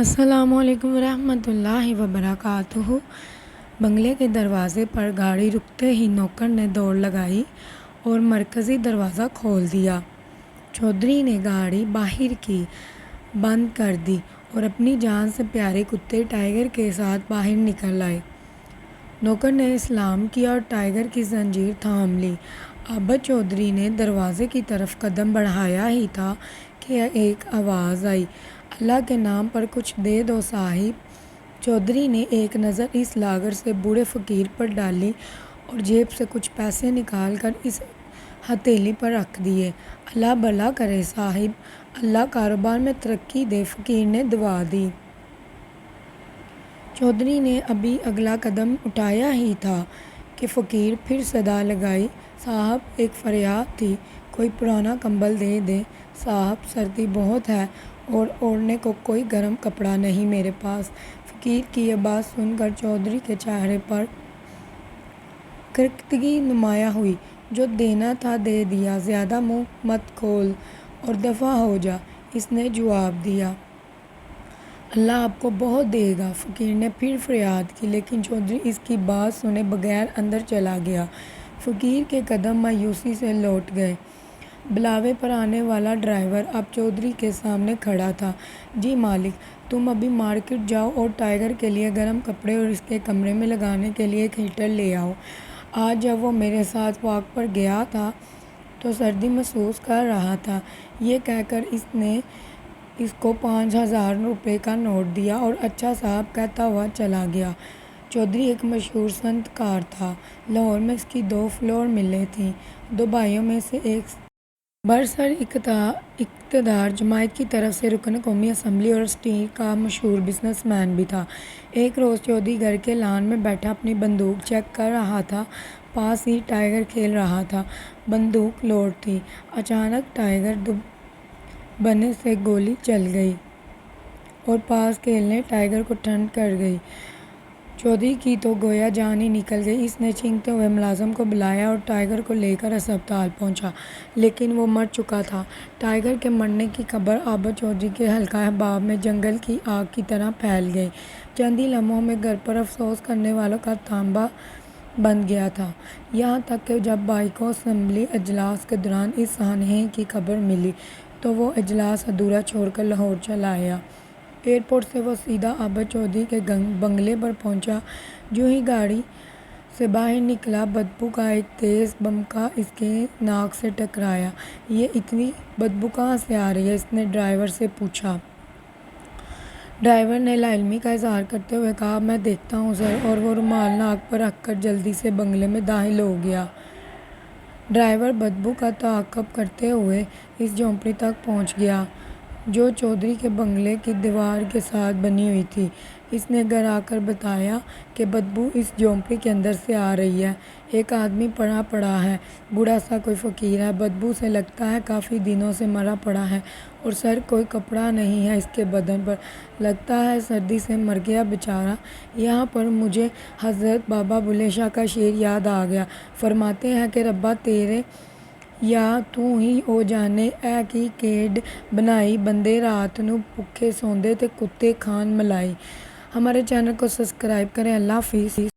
السلام علیکم ورحمۃ اللہ وبرکاتہ۔ بنگلے کے دروازے پر گاڑی رکتے ہی نوکر نے دوڑ لگائی اور مرکزی دروازہ کھول دیا۔ چودھری نے گاڑی باہر کی، بند کر دی اور اپنی جان سے پیارے کتے ٹائیگر کے ساتھ باہر نکل آئے۔ نوکر نے سلام کیا اور ٹائیگر کی زنجیر تھام لی۔ عابد چودھری نے دروازے کی طرف قدم بڑھایا ہی تھا کہ ایک آواز آئی، اللہ کے نام پر کچھ دے دو صاحب۔ چودھری نے ایک نظر اس لاغر سے بوڑھے فقیر پر ڈالی اور جیب سے کچھ پیسے نکال کر اس ہتھیلی پر رکھ دیے۔ اللہ بھلا کرے صاحب، اللہ کاروبار میں ترقی دے، فقیر نے دعا دی۔ چودھری نے ابھی اگلا قدم اٹھایا ہی تھا کہ فقیر پھر صدا لگائی، صاحب ایک فریاد تھی، کوئی پرانا کمبل دے دیں صاحب، سردی بہت ہے اور اوڑھنے کو کوئی گرم کپڑا نہیں میرے پاس۔ فقیر کی یہ بات سن کر چودھری کے چہرے پر کرختگی نمایاں ہوئی۔ جو دینا تھا دے دیا، زیادہ منہ مت کھول اور دفع ہو جا، اس نے جواب دیا۔ اللہ آپ کو بہت دے گا، فقیر نے پھر فریاد کی، لیکن چودھری اس کی بات سنے بغیر اندر چلا گیا۔ فقیر کے قدم مایوسی سے لوٹ گئے۔ بلاوے پر آنے والا ڈرائیور اب چودھری کے سامنے کھڑا تھا۔ جی مالک، تم ابھی مارکیٹ جاؤ اور ٹائیگر کے لیے گرم کپڑے اور اس کے کمرے میں لگانے کے لیے ایک ہیٹر لے آؤ۔ آج جب وہ میرے ساتھ واک پر گیا تھا تو سردی محسوس کر رہا تھا۔ یہ کہہ کر اس نے اس کو 5000 روپے کا نوٹ دیا اور اچھا صاحب کہتا ہوا چلا گیا۔ چودھری ایک مشہور صنعت کار تھا۔ لاہور میں اس کی 2 فلور ملیں تھیں۔ 2 بھائیوں میں سے ایک برسر اقتدار جماعت کی طرف سے رکن قومی اسمبلی اور اسٹیل کا مشہور بزنس مین بھی تھا۔ ایک روز چودھری گھر کے لان میں بیٹھا اپنی بندوق چیک کر رہا تھا، پاس ہی ٹائیگر کھیل رہا تھا۔ بندوق لوڈ تھی۔ اچانک ٹائیگر دبنے سے گولی چل گئی اور پاس کھیلنے ٹائیگر کو ٹھنڈ کر گئی۔ چودھری کی تو گویا جان ہی نکل گئی۔ اس نے چینکتے ہوئے ملازم کو بلایا اور ٹائیگر کو لے کر ہسپتال پہنچا، لیکن وہ مر چکا تھا۔ ٹائیگر کے مرنے کی خبر عابد چودھری کے حلقہ احباب میں جنگل کی آگ کی طرح پھیل گئی۔ چند ہی لمحوں میں گھر پر افسوس کرنے والوں کا تانبا بن گیا تھا، یہاں تک کہ جب بھائی کو اسمبلی اجلاس کے دوران اس سانحے کی خبر ملی تو وہ اجلاس ادھورا چھوڑ کر لاہور چلا آیا۔ ایئرپورٹ سے وہ سیدھا عابد چودھری کے بنگلے پر پہنچا۔ جو ہی گاڑی سے باہر نکلا، بدبو کا ایک تیز بمکا اس کے ناک سے ٹکرایا۔ یہ اتنی بدبو کہاں سے آ رہی ہے؟ اس نے ڈرائیور سے پوچھا۔ ڈرائیور نے لاعلمی کا اظہار کرتے ہوئے کہا، میں دیکھتا ہوں سر، اور وہ رومال ناک پر رکھ کر جلدی سے بنگلے میں داخل ہو گیا۔ ڈرائیور بدبو کا تعاقب کرتے ہوئے اس جھونپڑی تک پہنچ گیا جو چودھری کے بنگلے کی دیوار کے ساتھ بنی ہوئی تھی۔ اس نے گھر آ کر بتایا کہ بدبو اس جھونپڑی کے اندر سے آ رہی ہے۔ ایک آدمی پڑا پڑا ہے، بوڑھا سا کوئی فقیر ہے، بدبو سے لگتا ہے کافی دنوں سے مرا پڑا ہے، اور سر کوئی کپڑا نہیں ہے اس کے بدن پر، لگتا ہے سردی سے مر گیا بیچارہ۔ یہاں پر مجھے حضرت بابا بلے شاہ کا شعر یاد آ گیا، فرماتے ہیں کہ ربا تیرے یا تو ہی او جانے، اے کی کھیڈ بنائی بندے، رات نو بھوکے سوندے تے کتے کھان ملائی۔ ہمارے چینل کو سبسکرائب کریں۔ اللہ حافظ۔